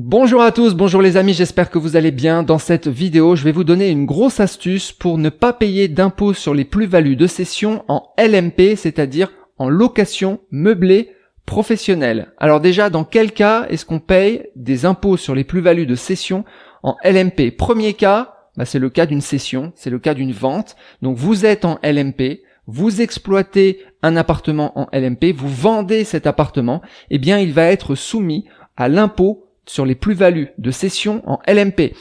Bonjour à tous, bonjour les amis, j'espère que vous allez bien. Dans cette vidéo, je vais vous donner une grosse astuce pour ne pas payer d'impôt sur les plus-values de cession en LMP, c'est-à-dire en location meublée professionnelle. Alors déjà, dans quel cas est-ce qu'on paye des impôts sur les plus-values de cession en LMP? Premier cas, c'est le cas d'une cession, c'est le cas d'une vente. Donc vous êtes en LMP, vous exploitez un appartement en LMP, vous vendez cet appartement, eh bien il va être soumis à l'impôt sur les plus-values de cession en LMP.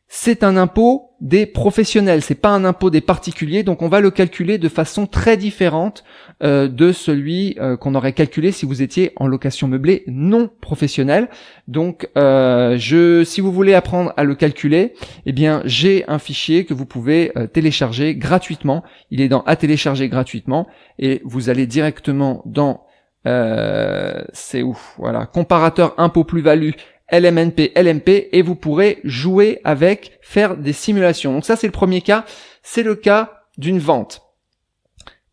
C'est un impôt des professionnels, c'est pas un impôt des particuliers, donc on va le calculer de façon très différente de celui qu'on aurait calculé si vous étiez en location meublée non professionnelle. Donc si vous voulez apprendre à le calculer, eh bien j'ai un fichier que vous pouvez télécharger gratuitement. Il est dans à télécharger gratuitement et vous allez directement dans voilà, comparateur impôt plus-value LMNP, LMP, et vous pourrez jouer avec, faire des simulations. Donc ça, c'est le premier cas, c'est le cas d'une vente.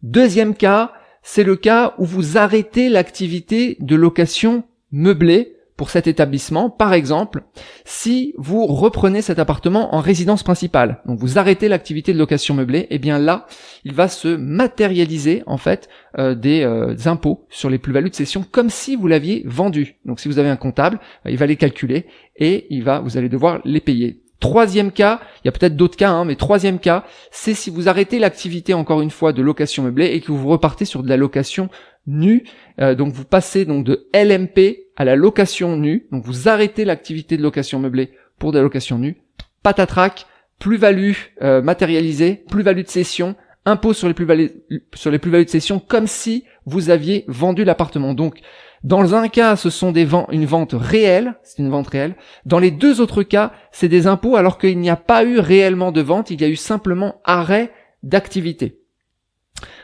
Deuxième cas, c'est le cas où vous arrêtez l'activité de location meublée pour cet établissement. Par exemple, si vous reprenez cet appartement en résidence principale, donc vous arrêtez l'activité de location meublée, et bien là, il va se matérialiser en fait des impôts sur les plus-values de cession comme si vous l'aviez vendu. Donc si vous avez un comptable, il va les calculer et vous allez devoir les payer. Troisième cas, il y a peut-être d'autres cas, mais troisième cas, c'est si vous arrêtez l'activité encore une fois de location meublée et que vous repartez sur de la location nue. Donc vous passez donc de LMP à la location nue. Donc vous arrêtez l'activité de location meublée pour de la location nue. Patatrac, plus-value matérialisée, plus-value de cession, impôt sur les plus-values de cession comme si vous aviez vendu l'appartement. Donc dans un cas, ce sont une vente réelle, c'est une vente réelle. Dans les deux autres cas, c'est des impôts alors qu'il n'y a pas eu réellement de vente, il y a eu simplement arrêt d'activité.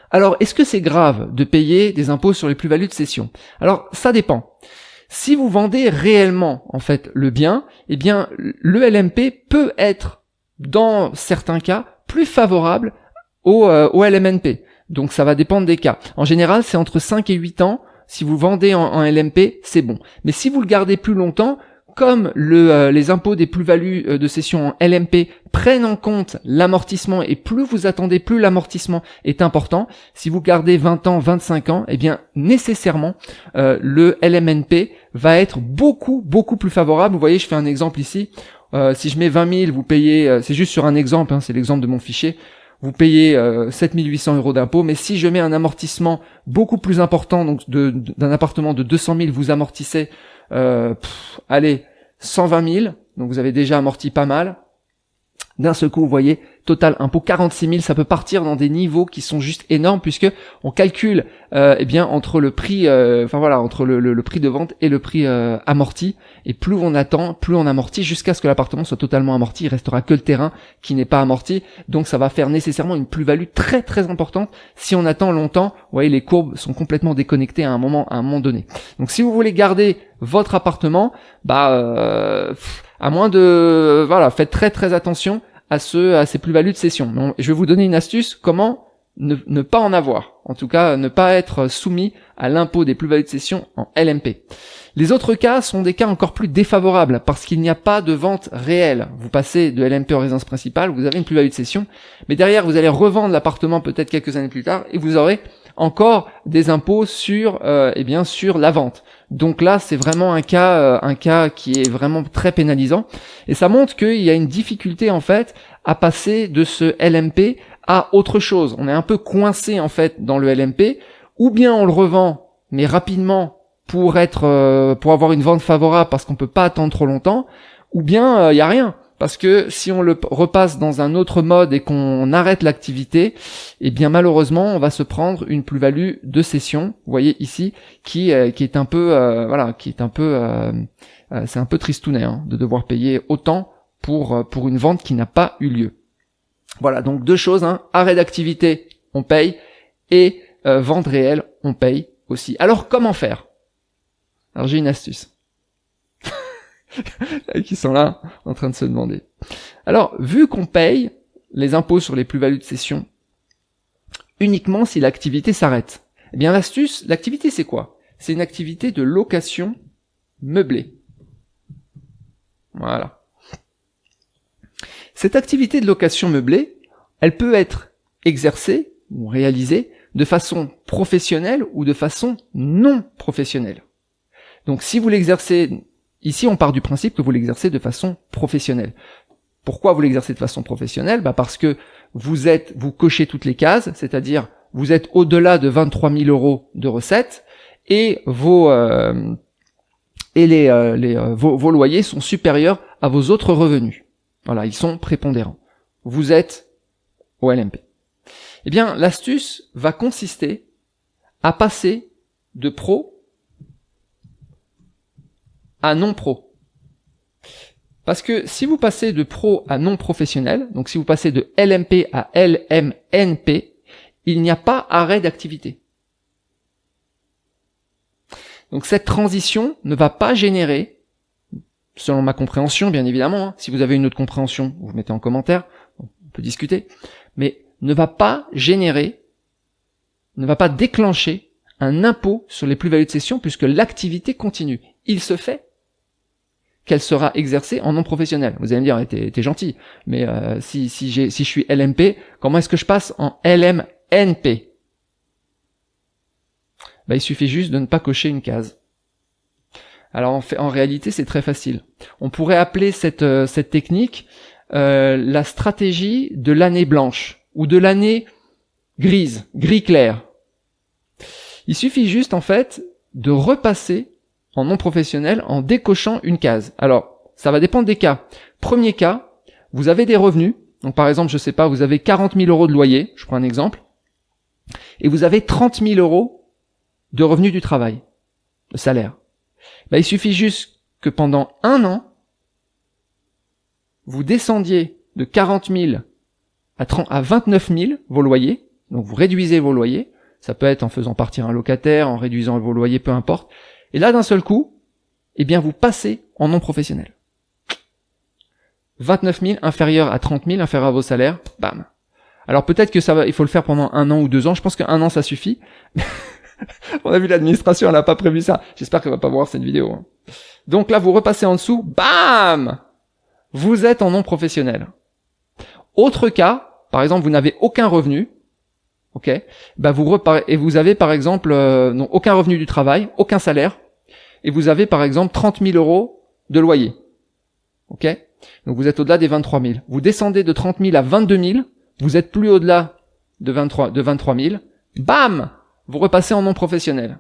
Alors, est-ce que c'est grave de payer des impôts sur les plus-values de cession? Alors, ça dépend. Si vous vendez réellement, en fait, le bien, eh bien, le LMP peut être, dans certains cas, plus favorable au LMNP. Donc, ça va dépendre des cas. En général, c'est entre 5 et 8 ans. Si vous vendez en LMP, c'est bon. Mais si vous le gardez plus longtemps, comme les impôts des plus-values de cession en LMP prennent en compte l'amortissement, et plus vous attendez, plus l'amortissement est important. Si vous gardez 20 ans, 25 ans, eh bien nécessairement le LMNP va être beaucoup plus favorable. Vous voyez, je fais un exemple ici. Si je mets 20 000, vous payez, c'est juste sur un exemple, c'est l'exemple de mon fichier. Vous payez 7 800 € d'impôt, mais si je mets un amortissement beaucoup plus important, donc d'un appartement de 200 000, vous amortissez, allez, 120 000, donc vous avez déjà amorti pas mal. D'un seul coup, vous voyez, total impôt 46 000, ça peut partir dans des niveaux qui sont juste énormes puisque on calcule, entre le prix, entre le prix de vente et le prix amorti. Et plus on attend, plus on amortit jusqu'à ce que l'appartement soit totalement amorti. Il restera que le terrain qui n'est pas amorti. Donc ça va faire nécessairement une plus-value très très importante. Si on attend longtemps, vous voyez, les courbes sont complètement déconnectées à un moment donné. Donc si vous voulez garder votre appartement, à moins de, faites très très attention à ces plus-values de cession. Donc, je vais vous donner une astuce, comment ne pas en avoir. En tout cas, ne pas être soumis à l'impôt des plus-values de cession en LMP. Les autres cas sont des cas encore plus défavorables parce qu'il n'y a pas de vente réelle. Vous passez de LMP en résidence principale, vous avez une plus-value de cession, mais derrière vous allez revendre l'appartement peut-être quelques années plus tard et vous aurez encore des impôts sur la vente. Donc là, c'est vraiment un cas qui est vraiment très pénalisant et ça montre qu'il y a une difficulté en fait à passer de ce LMP à autre chose. On est un peu coincé en fait dans le LMP, ou bien on le revend mais rapidement pour avoir une vente favorable parce qu'on peut pas attendre trop longtemps, ou bien il y a rien. Parce que si on le repasse dans un autre mode et qu'on arrête l'activité, eh bien malheureusement on va se prendre une plus-value de cession. Vous voyez ici qui est un peu c'est un peu tristounet de devoir payer autant pour une vente qui n'a pas eu lieu. Voilà, donc deux choses, arrêt d'activité, on paye, et vente réelle, on paye aussi. Alors comment faire? Alors j'ai une astuce. Qui sont là en train de se demander. Alors, vu qu'on paye les impôts sur les plus-values de cession uniquement si l'activité s'arrête, eh bien l'astuce, l'activité c'est quoi? C'est une activité de location meublée. Voilà. Cette activité de location meublée, elle peut être exercée ou réalisée de façon professionnelle ou de façon non professionnelle. Donc si vous l'exercez, ici on part du principe que vous l'exercez de façon professionnelle. Pourquoi vous l'exercez de façon professionnelle ? Parce que vous cochez toutes les cases, c'est-à-dire vous êtes au-delà de 23 000 euros de recettes et vos loyers sont supérieurs à vos autres revenus. Voilà, ils sont prépondérants. Vous êtes au LMP. Eh bien, l'astuce va consister à passer de pro à non pro. Parce que si vous passez de pro à non professionnel, donc si vous passez de LMP à LMNP, il n'y a pas arrêt d'activité. Donc cette transition ne va pas générer, selon ma compréhension bien évidemment, si vous avez une autre compréhension, vous mettez en commentaire, on peut discuter, mais ne va pas générer, ne va pas déclencher un impôt sur les plus-values de cession puisque l'activité continue. Il se fait qu'elle sera exercée en non professionnel. Vous allez me dire, t'es gentil, mais si je suis LMP, comment est-ce que je passe en LMNP ? Il suffit juste de ne pas cocher une case. Alors en réalité, c'est très facile. On pourrait appeler cette technique la stratégie de l'année blanche ou de l'année gris clair. Il suffit juste en fait de repasser en non professionnel en décochant une case. Alors, ça va dépendre des cas. Premier cas, vous avez des revenus. Donc par exemple, je sais pas, vous avez 40 000 euros de loyer, je prends un exemple, et vous avez 30 000 euros de revenus du travail, de salaire. Il suffit juste que pendant un an, vous descendiez de 40 000 à 29 000 vos loyers, donc vous réduisez vos loyers, ça peut être en faisant partir un locataire, en réduisant vos loyers, peu importe, et là d'un seul coup, vous passez en non professionnel. 29 000 inférieur à 30 000, inférieur à vos salaires, bam. Alors peut-être que il faut le faire pendant 1 an ou 2 ans, je pense qu'un an ça suffit. On a vu l'administration, elle n'a pas prévu ça. J'espère qu'elle va pas voir cette vidéo. Donc là, vous repassez en dessous, bam! Vous êtes en non professionnel. Autre cas, par exemple, vous n'avez aucun revenu, ok? Vous avez par exemple aucun revenu du travail, aucun salaire, et vous avez par exemple 30 000 euros de loyer, ok? Donc vous êtes au-delà des 23 000. Vous descendez de 30 000 à 22 000, vous êtes plus au-delà de 23 000, bam! Vous repassez en non professionnel.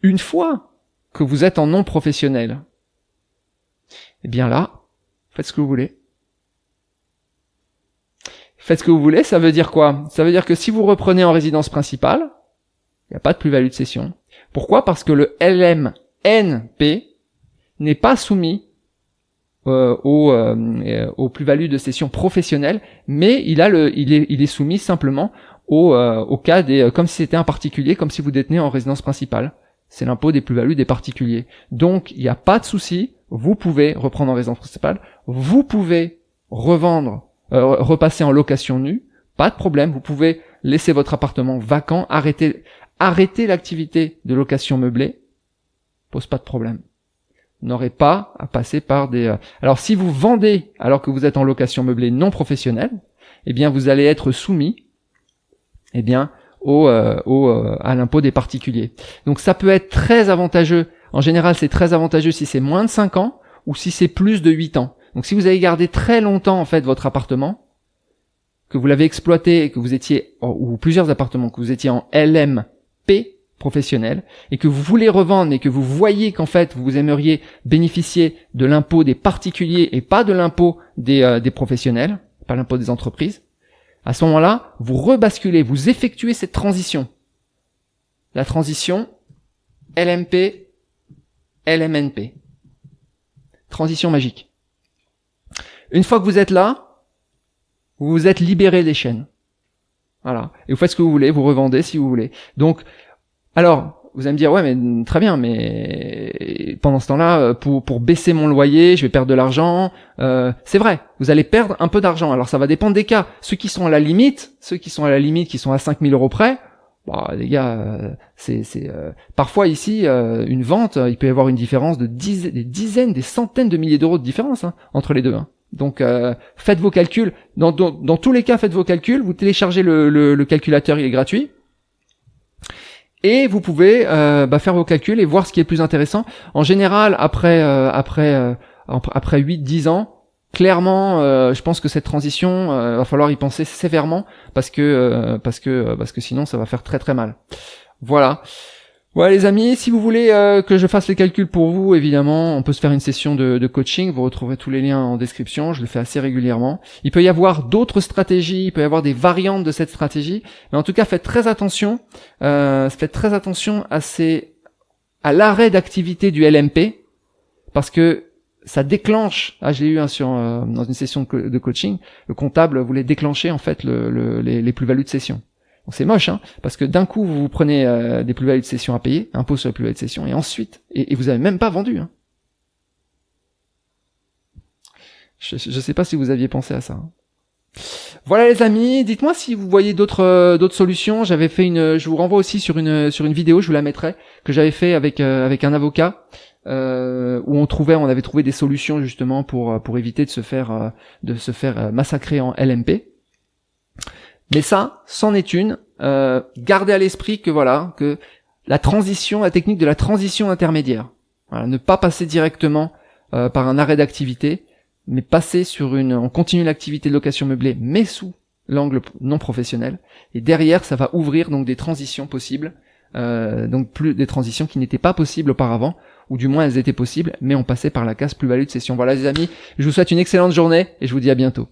Une fois que vous êtes en non professionnel, eh bien là, faites ce que vous voulez. Faites ce que vous voulez, ça veut dire quoi ? Ça veut dire que si vous reprenez en résidence principale, il n'y a pas de plus-value de cession. Pourquoi ? Parce que le LMNP n'est pas soumis aux plus-values de cession professionnelle, mais il est soumis simplement au cas comme si c'était un particulier, comme si vous détenez en résidence principale. C'est l'impôt des plus-values des particuliers. Donc, il n'y a pas de souci, vous pouvez reprendre en résidence principale, vous pouvez repasser en location nue, pas de problème, vous pouvez laisser votre appartement vacant, arrêter l'activité de location meublée, pose pas de problème. Vous n'aurez pas à passer par Alors, si vous vendez alors que vous êtes en location meublée non professionnelle, eh bien, vous allez être soumis à l'impôt des particuliers. Donc ça peut être très avantageux. En général, c'est très avantageux si c'est moins de 5 ans ou si c'est plus de 8 ans. Donc si vous avez gardé très longtemps en fait votre appartement, que vous l'avez exploité et que vous étiez, ou plusieurs appartements, que vous étiez en LMP professionnel et que vous voulez revendre et que vous voyez qu'en fait vous aimeriez bénéficier de l'impôt des particuliers et pas de l'impôt des professionnels, pas l'impôt des entreprises, à ce moment-là, vous rebasculez, vous effectuez cette transition. La transition LMP, LMNP. Transition magique. Une fois que vous êtes là, vous vous êtes libéré des chaînes. Voilà. Et vous faites ce que vous voulez, vous revendez si vous voulez. Donc, alors, vous allez me dire, ouais, mais très bien, mais pendant ce temps-là, pour baisser mon loyer, je vais perdre de l'argent. C'est vrai, vous allez perdre un peu d'argent. Alors ça va dépendre des cas. Ceux qui sont à la limite, qui sont à 5 000 euros près, Bah, les gars, parfois ici, une vente, il peut y avoir une différence de des dizaines, des centaines de milliers d'euros de différence entre les deux. Donc, faites vos calculs. Dans tous les cas, faites vos calculs. Vous téléchargez le calculateur, il est gratuit. Et vous pouvez faire vos calculs et voir ce qui est le plus intéressant. En général, après 8-10 ans, clairement, je pense que cette transition, va falloir y penser sévèrement parce que sinon ça va faire très très mal. Voilà. Voilà les amis, si vous voulez que je fasse les calculs pour vous, évidemment, on peut se faire une session de coaching, vous retrouverez tous les liens en description, je le fais assez régulièrement. Il peut y avoir d'autres stratégies, il peut y avoir des variantes de cette stratégie, mais en tout cas faites très attention à l'arrêt d'activité du LMP, parce que ça déclenche, je l'ai eu dans une session de coaching, le comptable voulait déclencher en fait les plus-values de session. Donc c'est moche, parce que d'un coup vous prenez des plus-values de session à payer, impôt sur les plus-values de session, et ensuite, et vous avez même pas vendu. Je sais pas si vous aviez pensé à ça. Voilà les amis, dites-moi si vous voyez d'autres solutions. J'avais fait je vous renvoie aussi sur une vidéo, je vous la mettrai, que j'avais fait avec un avocat. Où on avait trouvé des solutions justement pour éviter de se faire massacrer en LMP. Mais ça, c'en est une. Gardez à l'esprit que la technique de la transition intermédiaire. Voilà, ne pas passer directement par un arrêt d'activité, mais passer on continue l'activité de location meublée, mais sous l'angle non professionnel. Et derrière, ça va ouvrir donc des transitions possibles. Donc plus des transitions qui n'étaient pas possibles auparavant, ou du moins elles étaient possibles, mais on passait par la case plus-value de session. Voilà les amis, je vous souhaite une excellente journée et je vous dis à bientôt.